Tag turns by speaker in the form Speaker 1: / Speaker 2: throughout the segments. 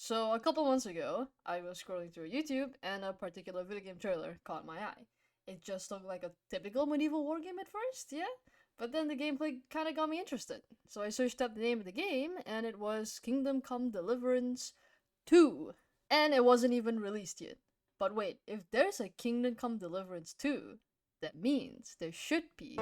Speaker 1: So a couple months ago, I was scrolling through YouTube and a particular video game trailer caught my eye. It just looked like a typical medieval war game at first, yeah? But then the gameplay kinda got me interested. So I searched up the name of the game and it was Kingdom Come Deliverance 2. And it wasn't even released yet. But wait, if there's a Kingdom Come Deliverance 2, that means there should be.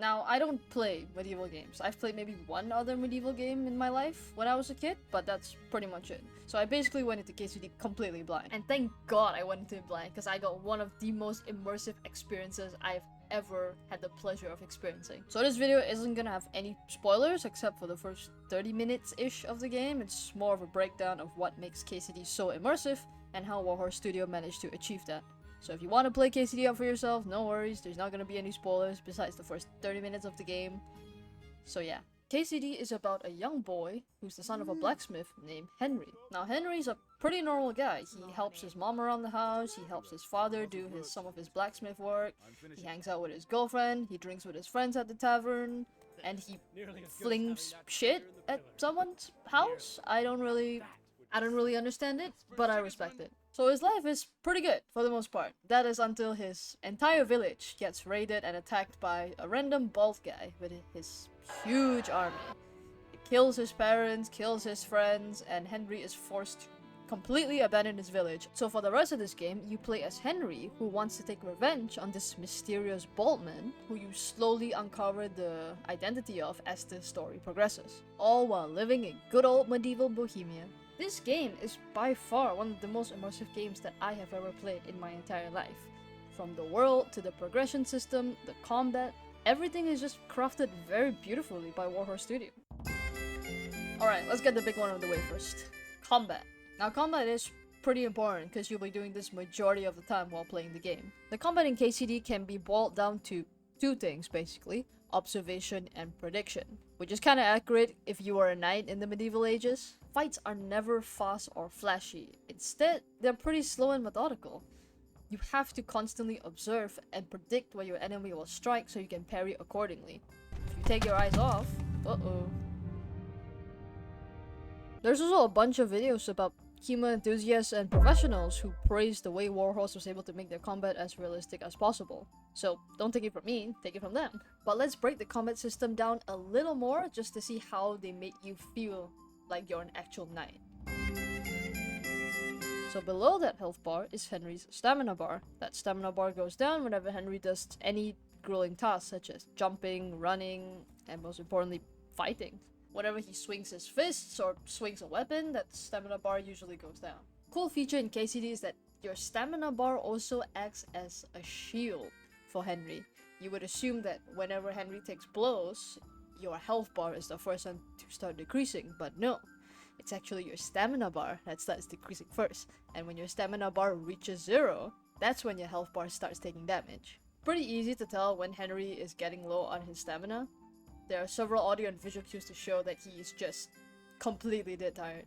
Speaker 1: Now, I don't play medieval games. I've played maybe one other medieval game in my life when I was a kid, but that's pretty much it. So I basically went into KCD completely blind. And thank God I went into it blind, because I got one of the most immersive experiences I've ever had the pleasure of experiencing. So this video isn't gonna have any spoilers except for the first 30 minutes-ish of the game. It's more of a breakdown of what makes KCD so immersive and how Warhorse Studio managed to achieve that. So if you want to play KCD out for yourself, no worries, there's not going to be any spoilers besides the first 30 minutes of the game. So yeah. KCD is about a young boy who's the son of a blacksmith named Henry. Now Henry's a pretty normal guy. He helps his mom around the house, he helps his father do some of his blacksmith work, he hangs out with his girlfriend, he drinks with his friends at the tavern, and he flings shit at someone's house. I don't really understand it, but I respect it. So his life is pretty good, for the most part. That is until his entire village gets raided and attacked by a random bald guy with his huge army. It kills his parents, kills his friends, and Henry is forced to completely abandon his village. So for the rest of this game, you play as Henry, who wants to take revenge on this mysterious bald man, who you slowly uncover the identity of as the story progresses. All while living in good old medieval Bohemia. This game is by far one of the most immersive games that I have ever played in my entire life. From the world to the progression system, the combat, everything is just crafted very beautifully by Warhorse Studio. Alright, let's get the big one out of the way first. Combat. Now combat is pretty important because you'll be doing this majority of the time while playing the game. The combat in KCD can be boiled down to two things basically, observation and prediction, which is kinda accurate if you were a knight in the medieval ages. Fights are never fast or flashy. Instead, they're pretty slow and methodical. You have to constantly observe and predict where your enemy will strike so you can parry accordingly. If you take your eyes off, uh-oh. There's also a bunch of videos about Kima enthusiasts and professionals who praise the way Warhorse was able to make their combat as realistic as possible. So don't take it from me, take it from them. But let's break the combat system down a little more just to see how they make you feel like you're an actual knight. So below that health bar is Henry's stamina bar. That stamina bar goes down whenever Henry does any grueling tasks such as jumping, running, and most importantly, fighting. Whenever he swings his fists or swings a weapon, that stamina bar usually goes down. Cool feature in KCD is that your stamina bar also acts as a shield for Henry. You would assume that whenever Henry takes blows, your health bar is the first one to start decreasing, but no. It's actually your stamina bar that starts decreasing first, and when your stamina bar reaches 0, that's when your health bar starts taking damage. Pretty easy to tell when Henry is getting low on his stamina. There are several audio and visual cues to show that he is just completely dead tired.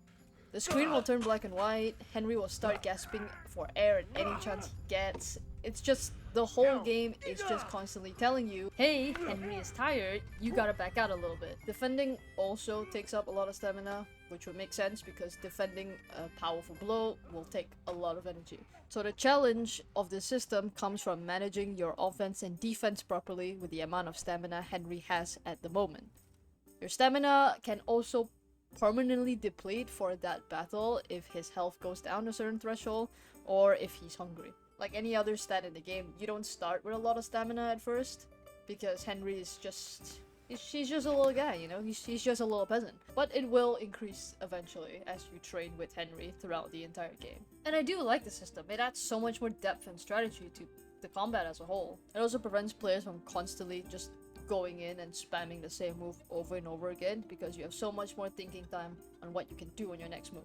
Speaker 1: The screen will turn black and white, Henry will start gasping for air at any chance he gets. It's just, the whole game is just constantly telling you, hey, Henry is tired, you gotta back out a little bit. Defending also takes up a lot of stamina, which would make sense because defending a powerful blow will take a lot of energy. So the challenge of this system comes from managing your offense and defense properly with the amount of stamina Henry has at the moment. Your stamina can also permanently deplete for that battle if his health goes down a certain threshold or if he's hungry. Like any other stat in the game, you don't start with a lot of stamina at first because Henry is just... he's just a little guy, you know? He's just a little peasant. But it will increase eventually as you train with Henry throughout the entire game. And I do like the system. It adds so much more depth and strategy to the combat as a whole. It also prevents players from constantly just going in and spamming the same move over and over again because you have so much more thinking time on what you can do on your next move.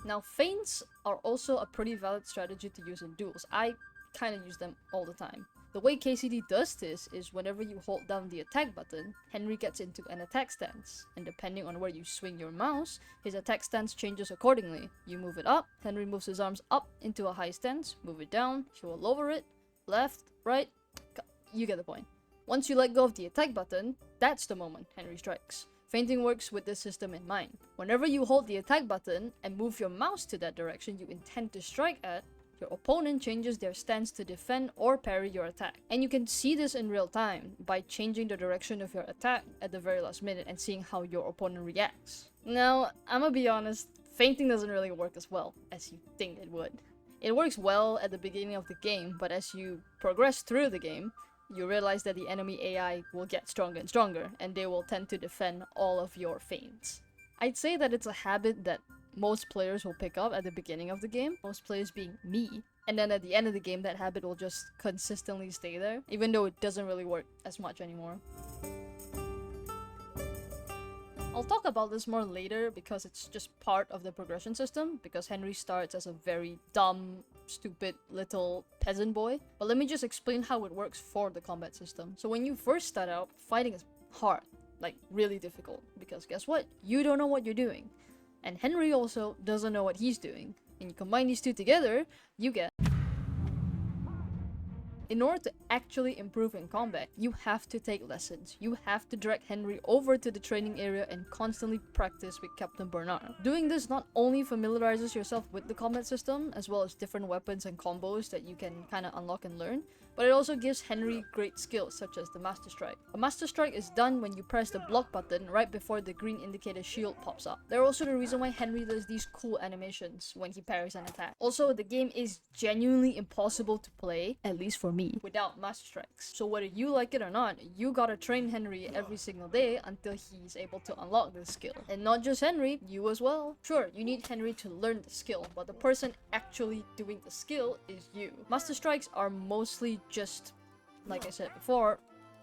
Speaker 1: Now, feints are also a pretty valid strategy to use in duels. I kind of use them all the time. The way KCD does this is whenever you hold down the attack button, Henry gets into an attack stance, and depending on where you swing your mouse, his attack stance changes accordingly. You move it up, Henry moves his arms up into a high stance, move it down, he will lower it, left, right, you get the point. Once you let go of the attack button, that's the moment Henry strikes. Feinting works with this system in mind. Whenever you hold the attack button and move your mouse to that direction you intend to strike at, your opponent changes their stance to defend or parry your attack. And you can see this in real time by changing the direction of your attack at the very last minute and seeing how your opponent reacts. Now, I'ma be honest, feinting doesn't really work as well as you think it would. It works well at the beginning of the game, but as you progress through the game, you realize that the enemy AI will get stronger and stronger, and they will tend to defend all of your feints. I'd say that it's a habit that most players will pick up at the beginning of the game, most players being me, and then at the end of the game that habit will just consistently stay there, even though it doesn't really work as much anymore. I'll talk about this more later because it's just part of the progression system, because Henry starts as a very dumb, stupid little peasant boy. But let me just explain how it works for the combat system. So when you first start out, fighting is hard, like really difficult, because guess what? You don't know what you're doing. And Henry also doesn't know what he's doing. And you combine these two together, you get... In order to actually improve in combat, you have to take lessons. You have to drag Henry over to the training area and constantly practice with Captain Bernard. Doing this not only familiarizes yourself with the combat system, as well as different weapons and combos that you can kind of unlock and learn, but it also gives Henry great skills such as the Master Strike. A Master Strike is done when you press the block button right before the green indicator shield pops up. They're also the reason why Henry does these cool animations when he parries an attack. Also, the game is genuinely impossible to play, at least for me, without Master Strikes. So whether you like it or not, you gotta train Henry every single day until he's able to unlock this skill. And not just Henry, you as well. Sure, you need Henry to learn the skill, but the person actually doing the skill is you. Master Strikes are mostly just, like I said before,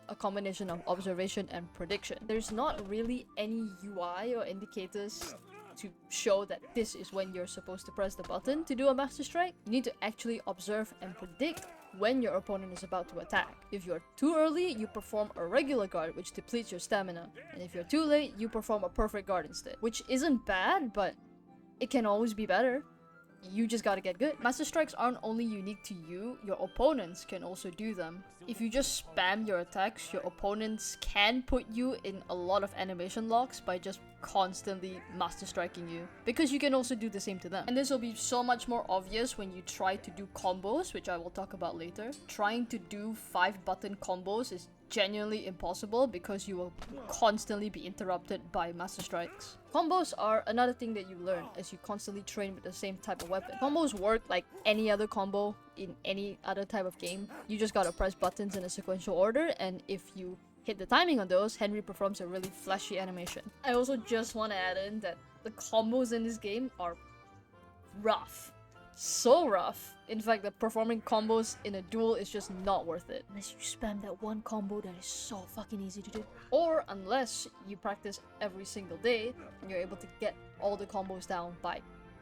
Speaker 1: a combination of observation and prediction. There's not really any UI or indicators to show that this is when you're supposed to press the button to do a Master Strike. You need to actually observe and predict when your opponent is about to attack. If you're too early, you perform a regular guard, which depletes your stamina. And if you're too late, you perform a perfect guard instead. Which isn't bad, but it can always be better. You just gotta get good. Master Strikes aren't only unique to you, your opponents can also do them. If you just spam your attacks, your opponents can put you in a lot of animation locks by just constantly Master Striking you, because you can also do the same to them. And this will be so much more obvious when you try to do combos, which I will talk about later. Trying to do 5-button combos is genuinely impossible because you will constantly be interrupted by Master Strikes. Combos are another thing that you learn as you constantly train with the same type of weapon. Combos work like any other combo in any other type of game. You just gotta press buttons in a sequential order, and if you hit the timing on those, Henry performs a really flashy animation. I also just want to add in that the combos in this game are rough. So rough. In fact, the performing combos in a duel is just not worth it. Unless you spam that one combo that is so fucking easy to do. Or unless you practice every single day and you're able to get all the combos down by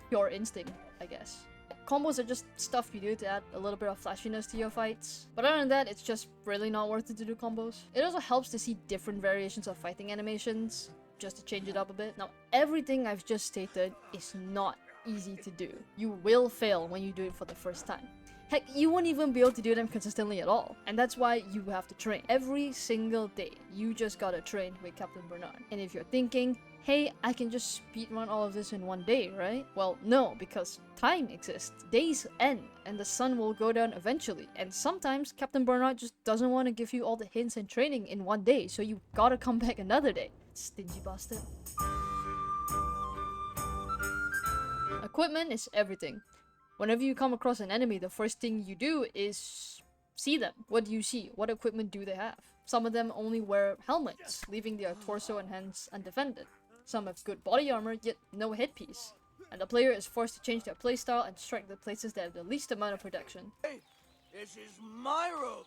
Speaker 1: pure instinct, I guess. Combos are just stuff you do to add a little bit of flashiness to your fights. But other than that, it's just really not worth it to do combos. It also helps to see different variations of fighting animations, just to change it up a bit. Now, everything I've just stated is not easy to do. You will fail when you do it for the first time. Heck, you won't even be able to do them consistently at all. And that's why you have to train. Every single day, you just gotta train with Captain Bernard. And if you're thinking, hey, I can just speedrun all of this in one day, right? Well, no, because time exists. Days end, and the sun will go down eventually. And sometimes Captain Bernard just doesn't want to give you all the hints and training in one day, so you gotta come back another day. Stingy bastard. Equipment is everything. Whenever you come across an enemy, the first thing you do is see them. What do you see? What equipment do they have? Some of them only wear helmets, leaving their torso and hands undefended. Some have good body armor, yet no headpiece. And the player is forced to change their playstyle and strike the places that have the least amount of protection.
Speaker 2: Hey, this is my room!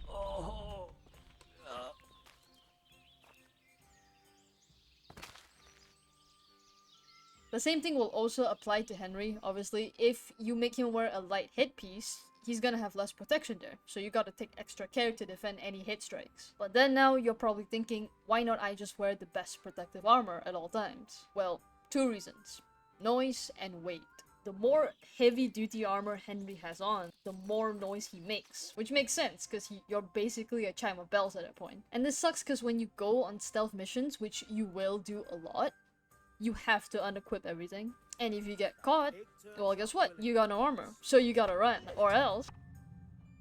Speaker 2: Oh,
Speaker 1: The same thing will also apply to Henry, obviously. If you make him wear a light headpiece, he's gonna have less protection there, so you gotta take extra care to defend any hit strikes. But then now you're probably thinking, why not I just wear the best protective armor at all times? Well, two reasons. Noise and weight. the more heavy duty armor Henry has on, the more noise he makes. Which makes sense, because you're basically a chime of bells at that point. And this sucks because when you go on stealth missions, which you will do a lot, you have to unequip everything. And if you get caught, well, guess what? You got no armor. So you gotta run, or else.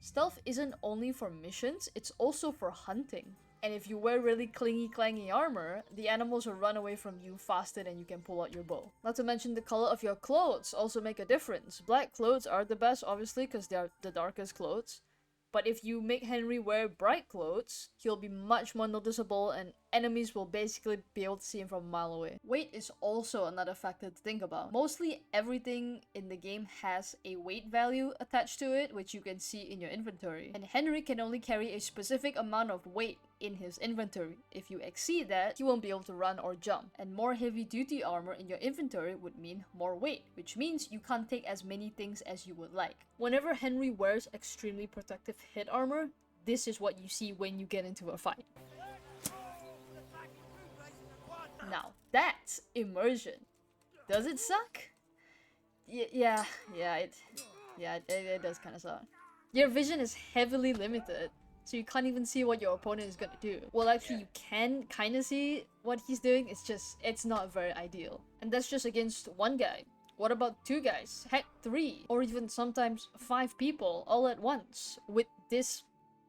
Speaker 1: Stealth isn't only for missions, it's also for hunting. And if you wear really clingy-clangy armor, the animals will run away from you faster than you can pull out your bow. Not to mention the color of your clothes also make a difference. Black clothes are the best, obviously, because they are the darkest clothes. But if you make Henry wear bright clothes, he'll be much more noticeable and enemies will basically be able to see him from a mile away. Weight is also another factor to think about. Mostly everything in the game has a weight value attached to it, which you can see in your inventory. And Henry can only carry a specific amount of weight in his inventory. If you exceed that, he won't be able to run or jump. And more heavy duty armor in your inventory would mean more weight, which means you can't take as many things as you would like. Whenever Henry wears extremely protective hit armor, this is what you see when you get into a fight. Now, that's immersion. Does it suck? Yeah, it does kind of suck. Your vision is heavily limited, so you can't even see what your opponent is gonna do. Well, actually, you can kind of see what he's doing, it's not very ideal. And that's just against one guy. What about 2 guys? Heck, 3, or even sometimes 5 people all at once with this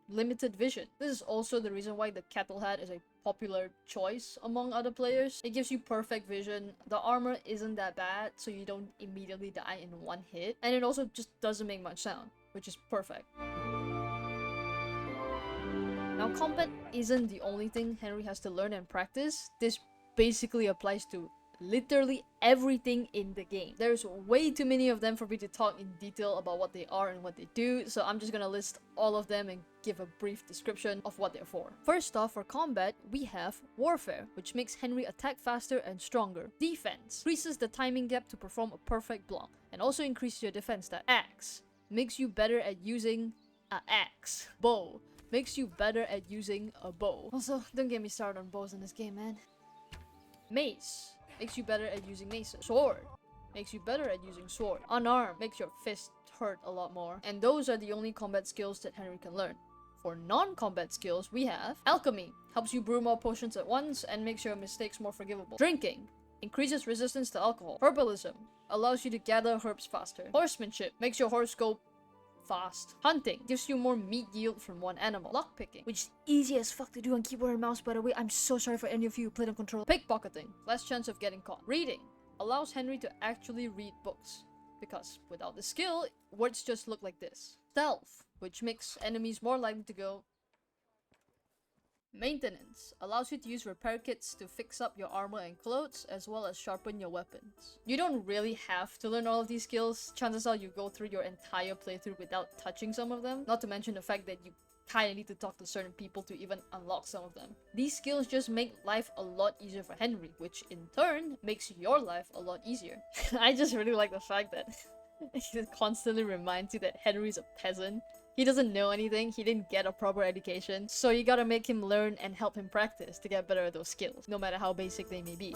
Speaker 1: limited vision. This is also the reason why the kettle hat is a popular choice among other players. It gives you perfect vision, the armor isn't that bad, so you don't immediately die in one hit, and it also just doesn't make much sound, which is perfect. Now, combat isn't the only thing Henry has to learn and practice. This basically applies to literally everything in the game. There's way too many of them for me to talk in detail about what they are and what they do, so I'm just gonna list all of them and give a brief description of what they're for. First off, for combat, we have Warfare, which makes Henry attack faster and stronger. Defense increases the timing gap to perform a perfect block, and also increases your defense stat. Axe makes you better at using an axe. Bow makes you better at using a bow. Also, don't get me started on bows in this game, man. Mace makes you better at using maces. Sword makes you better at using sword. Unarmed makes your fist hurt a lot more. And those are the only combat skills that Henry can learn. For non-combat skills, we have Alchemy, helps you brew more potions at once and makes your mistakes more forgivable. Drinking increases resistance to alcohol. Herbalism allows you to gather herbs faster. Horsemanship makes your horse go fast. Hunting gives you more meat yield from one animal. Lockpicking, which is easy as fuck to do on keyboard and mouse, by the way. I'm so sorry for any of you who played on controller. Pickpocketing, less chance of getting caught. Reading allows Henry to actually read books, because without the skill, words just look like this. Stealth, which makes enemies more likely to go. Maintenance allows you to use repair kits to fix up your armor and clothes, as well as sharpen your weapons. You don't really have to learn all of these skills. Chances are you go through your entire playthrough without touching some of them, not to mention the fact that you kinda need to talk to certain people to even unlock some of them. These skills just make life a lot easier for Henry, which in turn makes your life a lot easier. I just really like the fact that it constantly reminds you that Henry's a peasant. He doesn't know anything, he didn't get a proper education, so you gotta make him learn and help him practice to get better at those skills, no matter how basic they may be.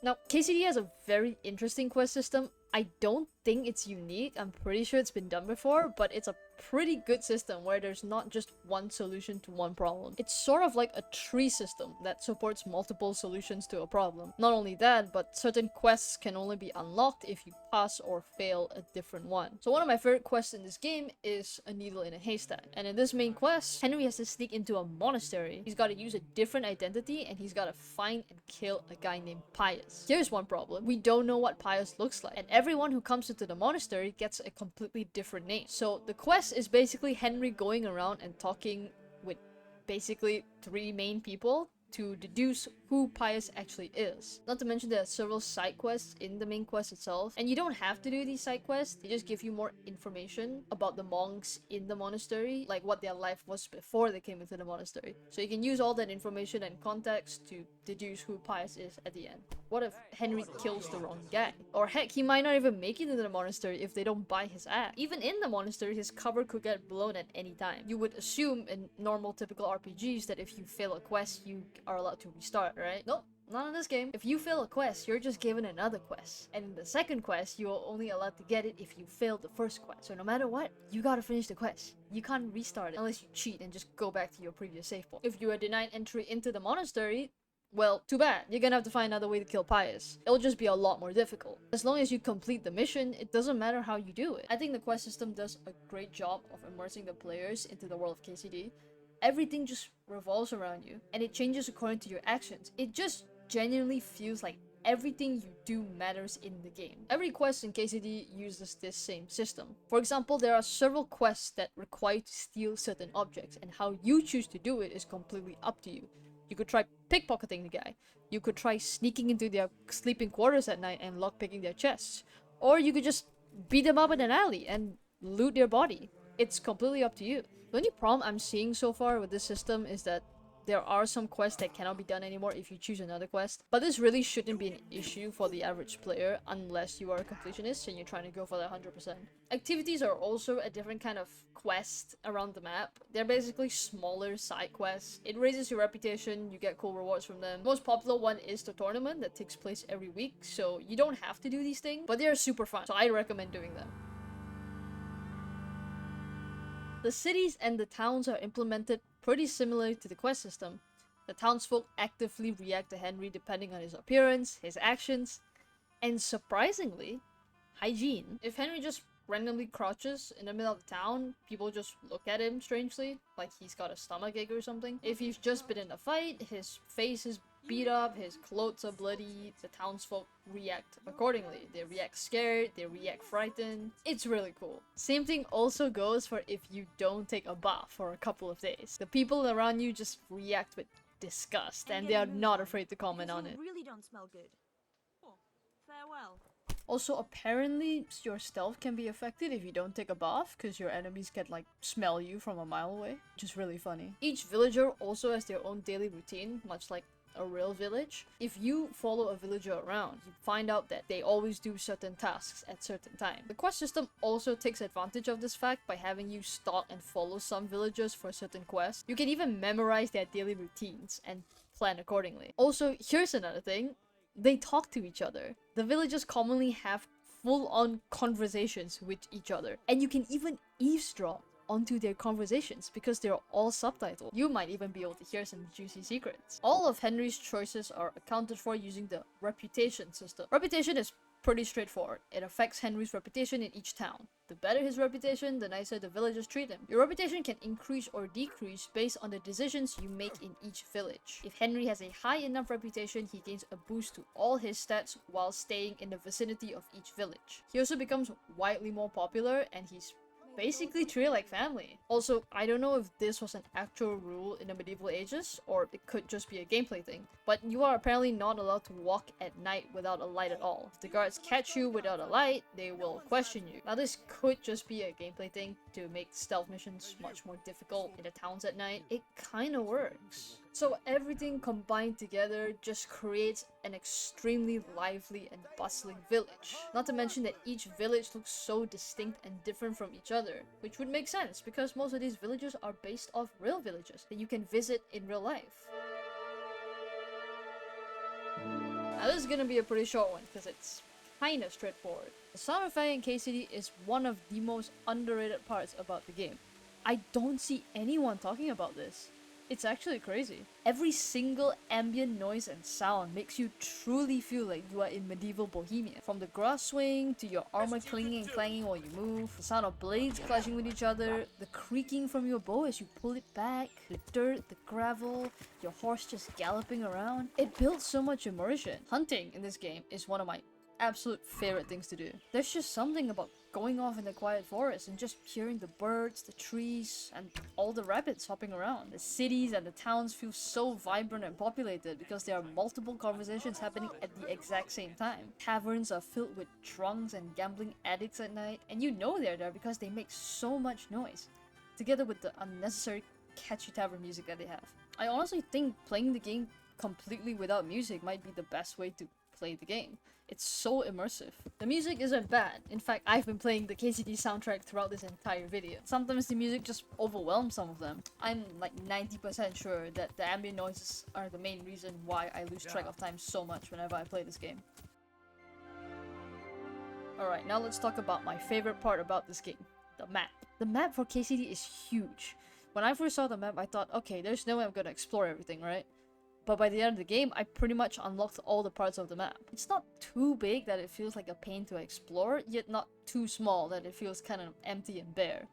Speaker 1: Now, KCD has a very interesting quest system. I don't think it's unique, I'm pretty sure it's been done before, but it's a pretty good system where there's not just one solution to one problem. It's sort of like a tree system that supports multiple solutions to a problem. Not only that, but certain quests can only be unlocked if you pass or fail a different one. So one of my favorite quests in this game is a needle in a haystack. And in this main quest, Henry has to sneak into a monastery. He's got to use a different identity and he's got to find and kill a guy named Pius. Here's one problem. We don't know what Pius looks like, and everyone who comes into the monastery gets a completely different name. So the quest is basically Henry going around and talking with basically 3 main people to deduce who Pius actually is. Not to mention there are several side quests in the main quest itself, and you don't have to do these side quests, they just give you more information about the monks in the monastery, like what their life was before they came into the monastery. So you can use all that information and context to deduce who Pius is at the end. What if Henry kills the wrong guy? Or heck, he might not even make it into the monastery if they don't buy his axe. Even in the monastery, his cover could get blown at any time. You would assume in normal typical RPGs that if you fail a quest, you are allowed to restart, right? Nope. Not in this game. If you fail a quest, you're just given another quest. And in the second quest, you're only allowed to get it if you failed the first quest. So no matter what, you gotta finish the quest. You can't restart it unless you cheat and just go back to your previous save point. If you are denied entry into the monastery, well, too bad. You're gonna have to find another way to kill Pius. It'll just be a lot more difficult. As long as you complete the mission, it doesn't matter how you do it. I think the quest system does a great job of immersing the players into the world of KCD. Everything just revolves around you, and it changes according to your actions. It just genuinely feels like everything you do matters in the game. Every quest in KCD uses this same system. For example, there are several quests that require you to steal certain objects, and how you choose to do it is completely up to you. You could try pickpocketing the guy. You could try sneaking into their sleeping quarters at night and lockpicking their chests. Or you could just beat them up in an alley and loot their body. It's completely up to you. The only problem I'm seeing so far with this system is that there are some quests that cannot be done anymore if you choose another quest. But this really shouldn't be an issue for the average player unless you are a completionist and you're trying to go for the 100%. Activities are also a different kind of quest around the map. They're basically smaller side quests. It raises your reputation, you get cool rewards from them. The most popular one is the tournament that takes place every week, so you don't have to do these things, but they're super fun, so I recommend doing them. The cities and the towns are implemented pretty similar to the quest system. The townsfolk actively react to Henry depending on his appearance, his actions, and surprisingly, hygiene. If Henry just randomly crouches in the middle of the town, people just look at him strangely, like he's got a stomachache or something. If he's just been in a fight, his face is beat up, his clothes are bloody, the townsfolk react accordingly. They react scared, they react frightened. It's really cool. Same thing also goes for if you don't take a bath for a couple of days. The people around you just react with disgust, and they are not afraid to comment on it.
Speaker 3: You really don't smell good. Oh, farewell.
Speaker 1: Also, apparently, your stealth can be affected if you don't take a bath, because your enemies can, like, smell you from a mile away, which is really funny. Each villager also has their own daily routine, much like a real village. If you follow a villager around, you find out that they always do certain tasks at certain time. The quest system also takes advantage of this fact by having you stalk and follow some villagers for certain quests. You can even memorize their daily routines and plan accordingly. Also, here's another thing. They talk to each other. The villagers commonly have full-on conversations with each other, and you can even eavesdrop onto their conversations because they're all subtitled. You might even be able to hear some juicy secrets. All of Henry's choices are accounted for using the reputation system. Reputation is pretty straightforward. It affects Henry's reputation in each town. The better his reputation, the nicer the villagers treat him. Your reputation can increase or decrease based on the decisions you make in each village. If Henry has a high enough reputation, he gains a boost to all his stats while staying in the vicinity of each village. He also becomes widely more popular, and he's basically treated like family. Also, I don't know if this was an actual rule in the medieval ages, or it could just be a gameplay thing, but you are apparently not allowed to walk at night without a light at all. If the guards catch you without a light, they will question you. Now this could just be a gameplay thing to make stealth missions much more difficult in the towns at night. It kinda works. So everything combined together just creates an extremely lively and bustling village. Not to mention that each village looks so distinct and different from each other, which would make sense because most of these villages are based off real villages that you can visit in real life. Now this is gonna be a pretty short one because it's kinda straightforward. The sound effect in KCD is one of the most underrated parts about the game. I don't see anyone talking about this. It's actually crazy. Every single ambient noise and sound makes you truly feel like you are in medieval Bohemia. From the grass swaying to your armor clinging and clanging while you move, the sound of blades clashing with each other, the creaking from your bow as you pull it back, the dirt, the gravel, your horse just galloping around. It builds so much immersion. Hunting in this game is one of my absolute favorite things to do. There's just something about going off in the quiet forest and just hearing the birds, the trees, and all the rabbits hopping around. The cities and the towns feel so vibrant and populated because there are multiple conversations happening at the exact same time. Taverns are filled with drunks and gambling addicts at night, and you know they're there because they make so much noise, together with the unnecessary catchy tavern music that they have. I honestly think playing the game completely without music might be the best way to play the game. It's so immersive. The music isn't bad. In fact, I've been playing the KCD soundtrack throughout this entire video. Sometimes the music just overwhelms some of them. I'm like 90% sure that the ambient noises are the main reason why I lose track of time so much whenever I play this game. Alright, now let's talk about my favorite part about this game. The map. The map for KCD is huge. When I first saw the map, I thought, okay, there's no way I'm gonna explore everything, right? But by the end of the game, I pretty much unlocked all the parts of the map. It's not too big that it feels like a pain to explore, yet not too small that it feels kind of empty and bare.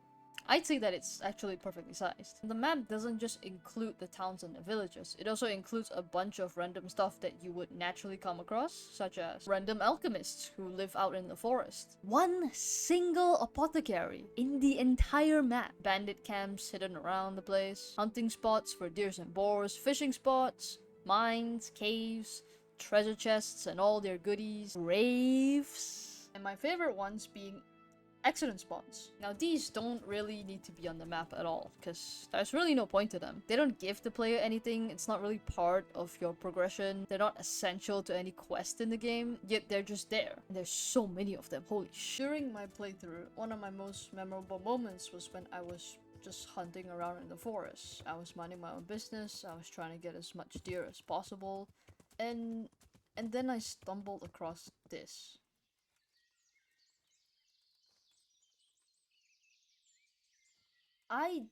Speaker 1: I'd say that it's actually perfectly sized. The map doesn't just include the towns and the villages, it also includes a bunch of random stuff that you would naturally come across, such as random alchemists who live out in the forest. One single apothecary in the entire map. Bandit camps hidden around the place, hunting spots for deers and boars, fishing spots, mines, caves, treasure chests and all their goodies, raves, and my favorite ones being accident spawns. Now these don't really need to be on the map at all, because there's really no point to them. They don't give the player anything, it's not really part of your progression, they're not essential to any quest in the game, yet they're just there. And there's so many of them, holy shit. During my playthrough, one of my most memorable moments was when I was just hunting around in the forest. I was minding my own business, I was trying to get as much deer as possible, and then I stumbled across this. I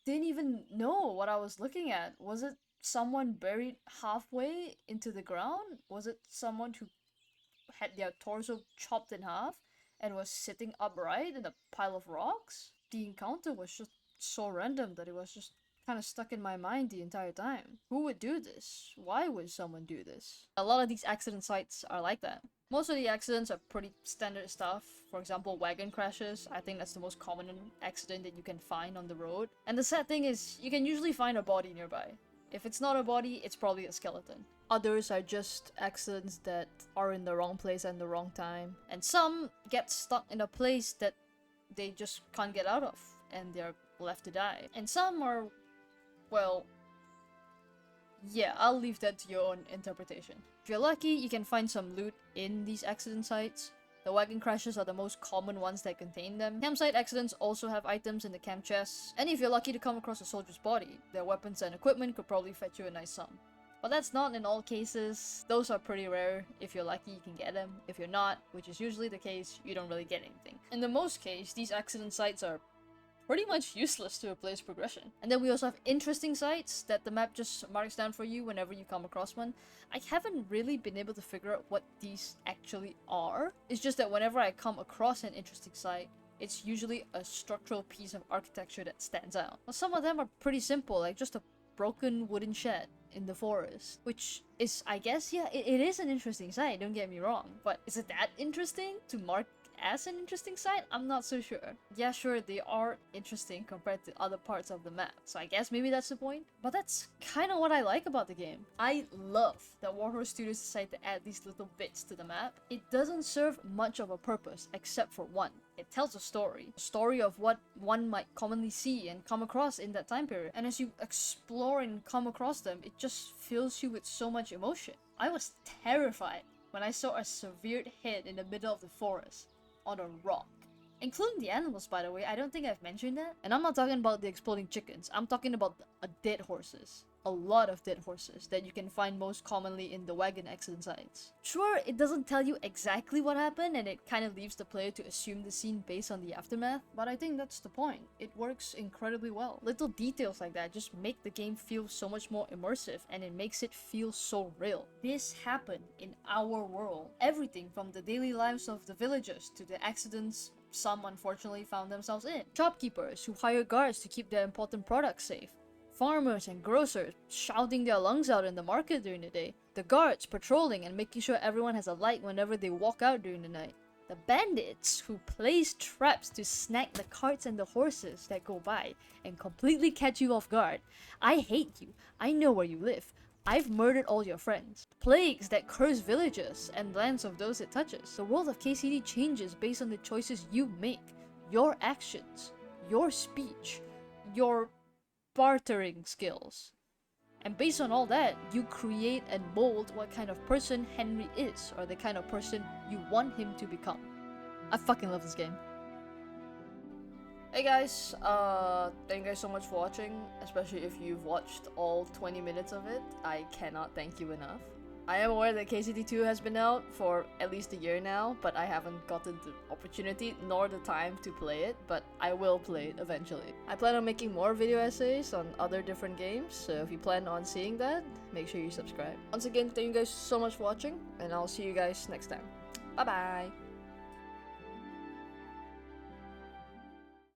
Speaker 1: didn't even know what I was looking at. Was it someone buried halfway into the ground? Was it someone who had their torso chopped in half and was sitting upright in a pile of rocks? The encounter was just so random that it was just kind of stuck in my mind the entire time. Who would do this? Why would someone do this? A lot of these accident sites are like that. Most of the accidents are pretty standard stuff. For example, wagon crashes. I think that's the most common accident that you can find on the road. And the sad thing is, you can usually find a body nearby. If it's not a body, it's probably a skeleton. Others are just accidents that are in the wrong place and the wrong time. And some get stuck in a place that they just can't get out of, and they're left to die. And some are, well, yeah, I'll leave that to your own interpretation. If you're lucky, you can find some loot in these accident sites. The wagon crashes are the most common ones that contain them. Campsite accidents also have items in the camp chests. And if you're lucky to come across a soldier's body, their weapons and equipment could probably fetch you a nice sum. But that's not in all cases. Those are pretty rare. If you're lucky, you can get them. If you're not, which is usually the case, you don't really get anything. In the most case, these accident sites are pretty much useless to a player's progression. And then we also have interesting sites that the map just marks down for you whenever you come across one. I haven't really been able to figure out what these actually are. It's just that whenever I come across an interesting site, it's usually a structural piece of architecture that stands out. Well, some of them are pretty simple, like just a broken wooden shed in the forest, which is, I guess, yeah, it is an interesting site, don't get me wrong, but is it that interesting to mark as an interesting site? I'm not so sure. Yeah, sure, they are interesting compared to other parts of the map, so I guess maybe that's the point. But that's kind of what I like about the game. I love that Warhorse Studios decided to add these little bits to the map. It doesn't serve much of a purpose except for one. It tells a story of what one might commonly see and come across in that time period. And as you explore and come across them, it just fills you with so much emotion. I was terrified when I saw a severed head in the middle of the forest on a rock. Including the animals, by the way, I don't think I've mentioned that. And I'm not talking about the exploding chickens, I'm talking about dead horses. A lot of dead horses that you can find most commonly in the wagon accident sites. Sure, it doesn't tell you exactly what happened and it kind of leaves the player to assume the scene based on the aftermath, but I think that's the point. It works incredibly well. Little details like that just make the game feel so much more immersive and it makes it feel so real. This happened in our world. Everything from the daily lives of the villagers to the accidents some unfortunately found themselves in. Shopkeepers who hire guards to keep their important products safe. Farmers and grocers shouting their lungs out in the market during the day. The guards patrolling and making sure everyone has a light whenever they walk out during the night. The bandits who place traps to snag the carts and the horses that go by and completely catch you off guard. I hate you. I know where you live. I've murdered all your friends. Plagues that curse villages and lands of those it touches. The world of KCD changes based on the choices you make. Your actions. Your speech. Your bartering skills. And based on all that, you create and mold what kind of person Henry is, or the kind of person you want him to become. I fucking love this game. Hey guys, thank you guys so much for watching, especially if you've watched all 20 minutes of it. I cannot thank you enough. I am aware that KCD2 has been out for at least a year now, but I haven't gotten the opportunity nor the time to play it, but I will play it eventually. I plan on making more video essays on other different games, so if you plan on seeing that, make sure you subscribe. Once again, thank you guys so much for watching, and I'll see you guys next time. Bye bye!